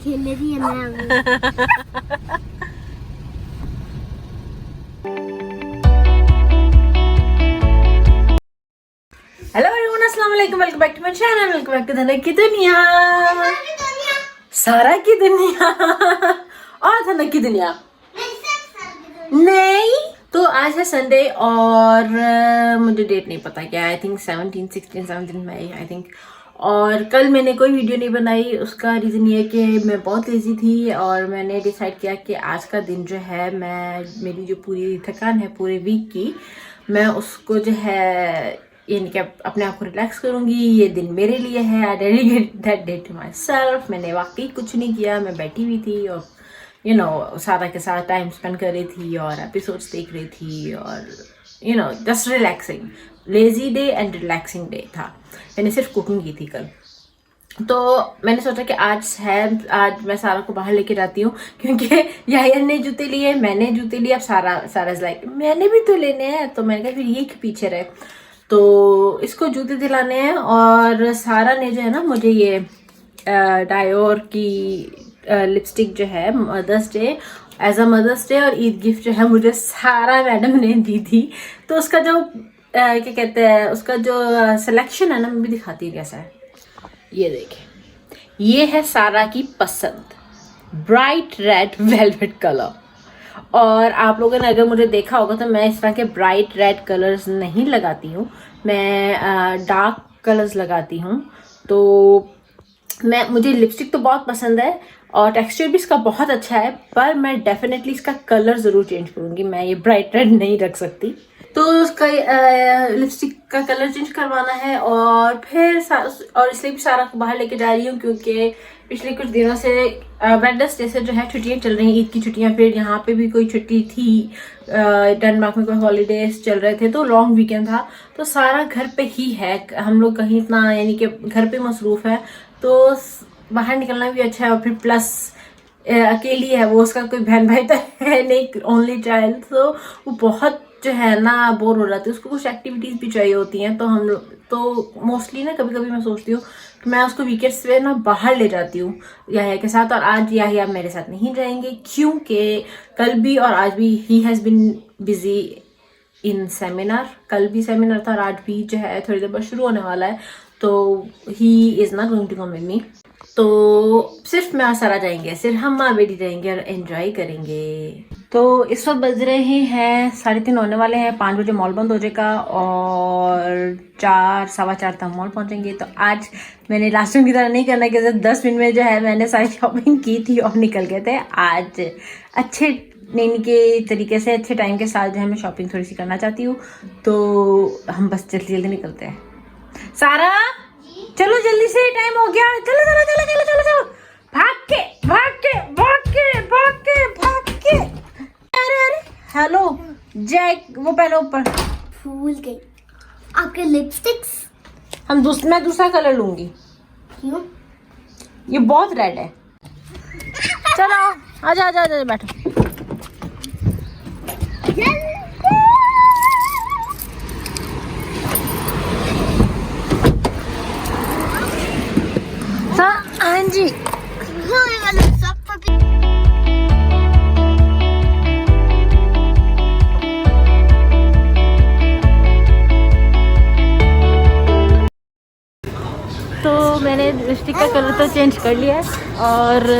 खेल रही है मैं। हेलो एवरीवन, अस्सलाम वालेकुम, welcome back to my channel, welcome back to Dhanak की दुनिया, सारा की दुनिया और धनक की दुनिया। नहीं तो आज है संडे और मुझे डेट नहीं पता क्या, I think 17 May I think. और कल मैंने कोई वीडियो नहीं बनाई, उसका रीज़न ये है कि मैं बहुत लेजी थी और मैंने डिसाइड किया कि आज का दिन जो है मेरी जो पूरी थकान है पूरे वीक की, मैं उसको जो है यानी कि अपने आप को रिलैक्स करूंगी। ये दिन मेरे लिए है, I dedicate that day to myself. मैंने वाकई कुछ नहीं किया, मैं बैठी हुई थी और सारा के साथ टाइम स्पेंड कर रही थी और एपिसोड्स देख रही थी और just relaxing. Lazy day and relaxing day था। मैंने सिर्फ कुकिंग की थी कल, तो मैंने सोचा कि आज मैं सारा को बाहर लेके जाती हूँ, क्योंकि याहिया ने जूते लिए, मैंने जूते लिए, अब सारा लाइक मैंने भी तो लेने हैं, तो मैंने कहा फिर ये पीछे रहे तो इसको जूते दिलाने हैं। और सारा ने जो है ना मुझे ये डायोर की लिपस्टिक जो है Mother's Day as a Mother's Day और ईद गिफ्ट जो है मुझे सारा मैडम ने दी थी। तो उसका जो क्या कहते हैं, उसका जो सिलेक्शन है ना, मैं भी दिखाती हूँ कैसा है। ये देखिए, ये है सारा की पसंद, ब्राइट रेड वेलवेट कलर। और आप लोगों ने अगर मुझे देखा होगा तो मैं इस तरह के ब्राइट रेड कलर्स नहीं लगाती हूँ, मैं डार्क कलर्स लगाती हूँ। तो मुझे लिपस्टिक तो बहुत पसंद है और टेक्सचर भी इसका बहुत अच्छा है, पर मैं डेफिनेटली इसका कलर ज़रूर चेंज करूँगी। मैं ये ब्राइट रेड नहीं रख सकती, तो उसका लिपस्टिक का कलर चेंज करवाना है। और फिर और इसलिए भी सारा को बाहर लेके जा रही हूँ क्योंकि पिछले कुछ दिनों से वेडनेसडे से जो है छुट्टियाँ चल रही हैं, ईद की छुट्टियाँ। फिर यहाँ पे भी कोई छुट्टी थी, डेनमार्क में कोई हॉलीडेज चल रहे थे, तो लॉन्ग वीकेंड था। तो सारा घर पे ही है, हम लोग कहीं इतना यानी कि घर पे मसरूफ है, तो बाहर निकलना भी अच्छा है। और फिर प्लस अकेली है वो, उसका कोई बहन भाई तो है नहीं, ओनली चाइल्ड, तो वो बहुत जो है ना बोर हो जाती है, उसको कुछ एक्टिविटीज भी चाहिए होती हैं। तो हम लोग तो मोस्टली ना कभी कभी मैं सोचती हूँ कि मैं उसको वीकेंड्स पे ना बाहर ले जाती हूँ याहिया के साथ। और आज याहिया मेरे साथ नहीं जाएंगे क्योंकि कल भी और आज भी he has been busy in seminar. कल भी सेमिनार था और आज भी जो है थोड़ी देर बाद शुरू होने वाला है, तो he is not going to come with me. तो सिर्फ मैं और सारा जाएंगे, सिर्फ हम माँ बेटी जाएंगे और एंजॉय करेंगे। तो इस वक्त बज रहे हैं 3:30 होने वाले हैं, 5 बजे मॉल बंद हो जाएगा और 4-4:15 तक मॉल पहुंचेंगे। तो आज मैंने लास्ट टाइम की तरह नहीं करना कि 10 मिनट में जो है मैंने सारी शॉपिंग की थी और निकल गए थे। आज अच्छे नहीं के तरीके से, अच्छे टाइम के साथ जो है मैं शॉपिंग थोड़ी सी करना चाहती हूँ, तो हम बस जल्दी जल्दी निकलते हैं। सारा चलो जल्दी से, टाइम हो गया, चलो चलो चलो चलो चलो चलो, भाग के भाग के भाग के भाग के भाग के। अरे अरे हेलो जैक, वो पहले ऊपर भूल गई आपके लिपस्टिक्स। मैं दूसरा कलर लूंगी। क्यों? ये बहुत रेड है। चलो आजा आजा आजा, बैठो। हाँ जी, तो मैंने लिपस्टिक का कलर तो चेंज कर लिया है और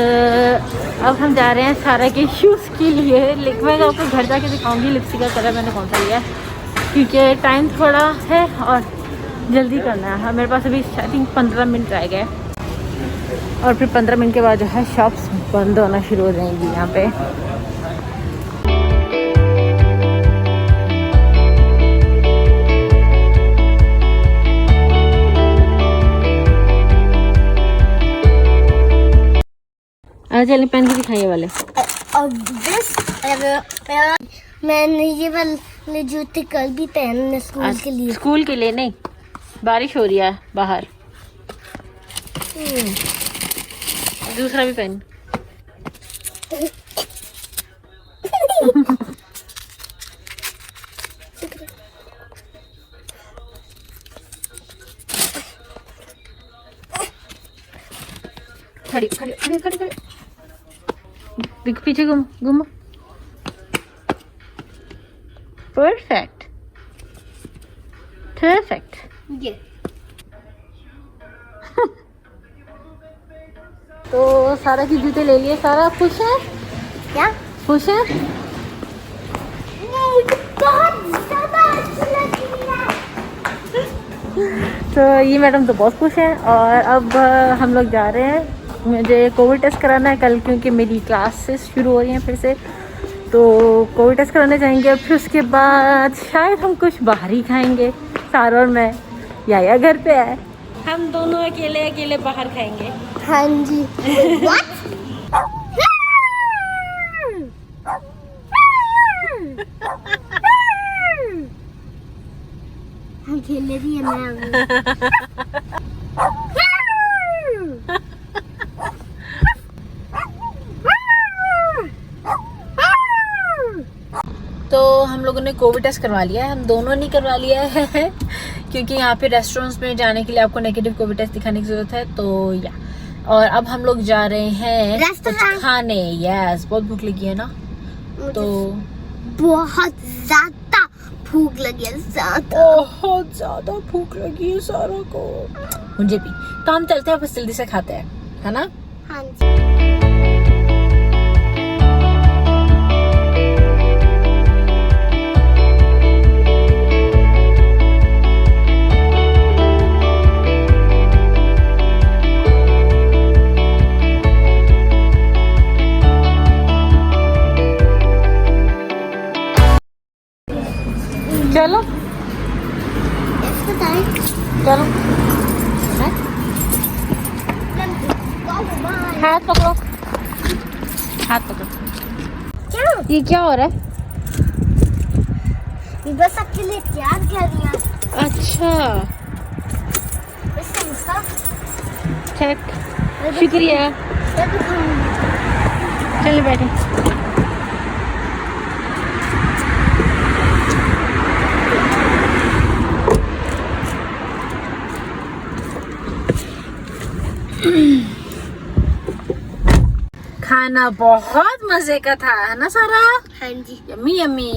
अब हम जा रहे हैं सारा के शूज़ के लिए। लेकिन मैं आपको घर जाके दिखाऊंगी लिपस्टिक का कलर मैंने कौन सा लिया है, क्योंकि टाइम थोड़ा है और जल्दी करना है। मेरे पास अभी आई थिंक 15 मिनट रह गए और फिर 15 मिनट के बाद जो है शॉप्स बंद होना शुरू हो जाएंगी यहाँ पे। चलिए पहन के दिखाइए वाले। मैंने ये वाले जूते कल भी पहने स्कूल के लिए। स्कूल के लिए नहीं, बारिश हो रही है बाहर। दूसरा भी पहन। खड़ी खड़ी खड़ी खड़ी खड़ी। पीछे घूमो। Perfect, perfect. ये तो सारा की जूते ले लिए। सारा खुश है? क्या? खुश है? मुझे बहुत ज्यादा अच्छी लगी है। तो ये मैडम तो बहुत खुश है। और अब हम लोग जा रहे हैं, मुझे कोविड टेस्ट कराना है कल, क्योंकि मेरी क्लासेस शुरू हो रही हैं फिर से। तो कोविड टेस्ट कराने जाएंगे और फिर उसके बाद शायद हम कुछ बाहर ही खाएंगे, सारा और मैं। या घर पे है, हम दोनों अकेले अकेले बाहर खाएंगे। हाँ जी। What? अकेले भी है मैं। तो हम लोगों ने कोविड टेस्ट करवा लिया है, हम दोनों नहीं करवा लिया है क्योंकि यहाँ पे रेस्टोरेंट्स में जाने के लिए आपको नेगेटिव कोविड टेस्ट दिखाने की जरूरत है। तो या और अब हम लोग जा रहे हैं कुछ खाने। यस, बहुत भूख लगी है ना, तो बहुत ज्यादा भूख लगी है। बहुत ज्यादा भूख लगी है सारा को, मुझे भी। तो हम चलते हैं, बस जल्दी से खाते हैं, है ना? हाँ जी। चलो इसको टाइम चलो, हाथ पकड़ो, हाथ पकड़ो। क्या? ये क्या हो रहा है? ये बस आपके लिए तैयार कर रही है। अच्छा, इससे सब ठीक, शुक्रिया। चलो बैठे। खाना बहुत मजे का था, है ना सारा? हाँ जी। Yummy yummy.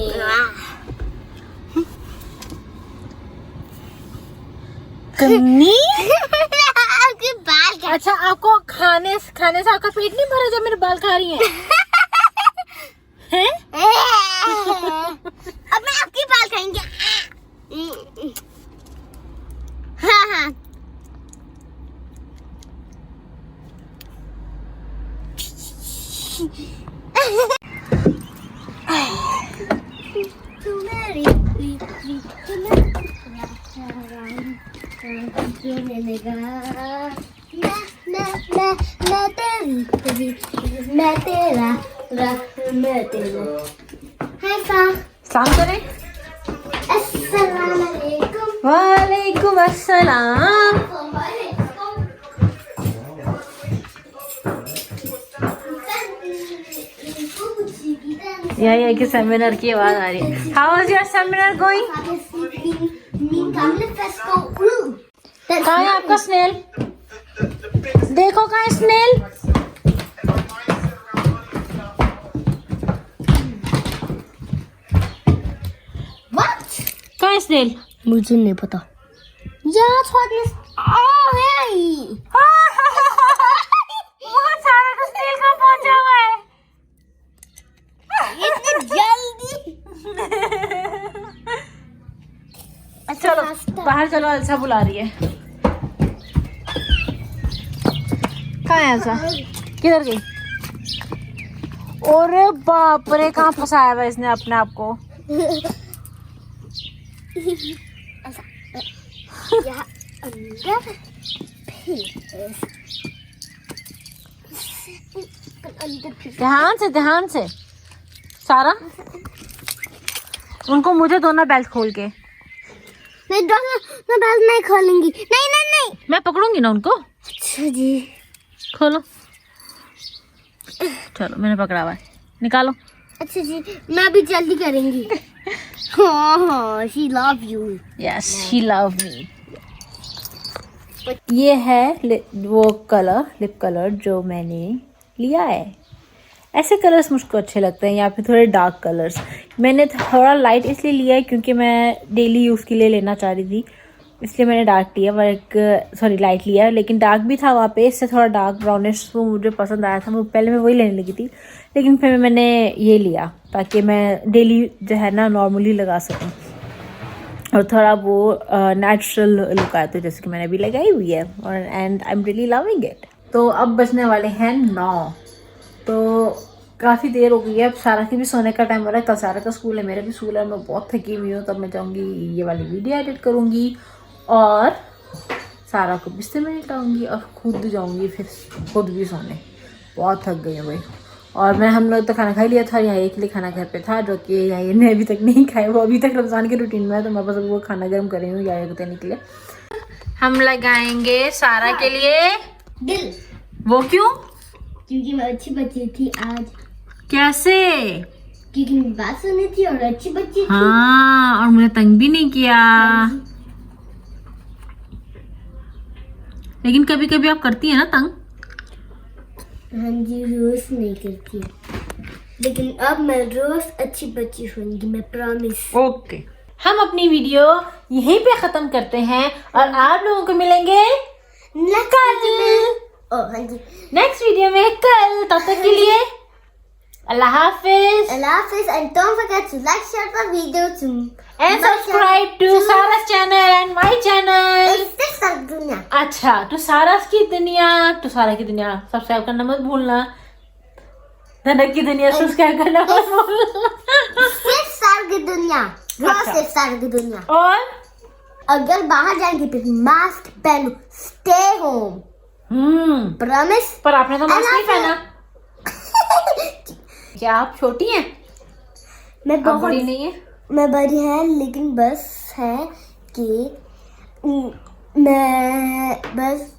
कन्नी आपके बाल का। अच्छा, आपको खाने से आपका पेट नहीं भरा जब मेरे बाल खा रही हैं? हैं? अब मैं आपके बाल खाएंगे। हाँ हाँ। मैं तेरा सलाम करें। अस्सलाम वालेकुम। वालेकुम अस्सलाम। यही कि सेमिनार की आवाज आ रही है। How was your seminar going? कहाँ है आपका स्नेल? देखो कहाँ है स्नेल? कहाँ है स्नेल? मुझे नहीं पता। बहुत सारा तो स्नेल कहाँ पहुंचा हुआ है? इतनी जल्दी। चलो बाहर चलो, अलसा बुला रही है। कहाँ है अलसा? किधर गई? अरे बाप रे, कहाँ फंसाया हुआ इसने अपने आप को। यहाँ अंदर ध्यान से सारा, उनको मुझे दो ना बेल्ट खोल के। नहीं दोनों, मैं बेल्ट नहीं खोलूंगी। नहीं नहीं नहीं, मैं पकड़ूंगी ना उनको। अच्छा जी, खोलो। चलो मैंने पकड़ा हुआ है, निकालो। अच्छा जी, मैं भी जल्दी करेंगी। हाँ, she love you. Yes, she love me. ये है वो कलर, लिप कलर जो मैंने लिया है। ऐसे कलर्स मुझको अच्छे लगते हैं या फिर थोड़े डार्क कलर्स। मैंने थोड़ा लाइट इसलिए लिया है क्योंकि मैं डेली यूज़ के लिए लेना चाह रही थी, इसलिए मैंने डार्क लिया, लाइट लिया। लेकिन डार्क भी था वहाँ पे, इससे थोड़ा डार्क ब्राउनिश वो मुझे पसंद आया था, पहले मैं वही लेने लगी थी, लेकिन फिर मैंने ये लिया ताकि मैं डेली जो है ना नॉर्मली लगा सकूँ और थोड़ा वो नेचुरल लुक आया, तो जैसे कि मैंने अभी लगाई हुई है और and I am really loving it. तो अब बजने वाले हैं 9, तो काफ़ी देर हो गई है। अब सारा की भी सोने का टाइम हो रहा है, कल सारा का स्कूल है, मेरा भी स्कूल है, मैं बहुत थकी हुई हूँ। तब मैं जाऊँगी ये वाली वीडियो एडिट करूँगी और सारा को बिस्तर में लिटाऊँगी और खुद जाऊँगी फिर खुद भी सोने। बहुत थक गई हूँ भाई। और हम लोग तो खाना खा लिया था, यहाँ एक लिए खाना घर पे था जो कि ये ने अभी तक नहीं खाया, वो अभी तक रमज़ान के रूटीन में है, तो मैं बस वो खाना गर्म कर रही हूँ या बताने के लिए। हम लगाएंगे सारा के लिए दिल। वो क्यों? क्योंकि मैं अच्छी बच्ची थी आज। कैसे? क्योंकि मेरी बात सुनी थी और अच्छी बच्ची थी। हाँ, और मुझे तंग भी नहीं किया। लेकिन कभी कभी आप करती है ना तंग। हाँ जी, रोज नहीं करती, लेकिन अब मैं रोज अच्छी बच्ची होंगी, मैं प्रॉमिस। ओके, हम अपनी वीडियो यहीं पे खत्म करते हैं और आप लोगों को मिलेंगे कल। हाँ जी, नेक्स्ट वीडियो में कल। तब तक के लिए अल्लाह हाफिज। Allah Hafiz, and don't forget to like, share the video to And subscribe to Sara's channel and my channel. दुनिया। अच्छा, to Sara's की दुनिया, to सारा की दुनिया सब्सक्राइब करना मत भूलना। धनक की दुनिया सब्सक्राइब करना मत भूलना। सिर्फ सार की दुनिया, अच्छा। सिर्फ सार की दुनिया। और अगर बाहर जाएंगे तो मास्क पहनो, स्टे होम, प्रॉमिस। पर आपने तो मास्क नहीं पहना। क्या आप छोटी हैं? मैं आप बहुत बड़ी नहीं है। मैं बड़ी है, लेकिन बस है कि मैं बस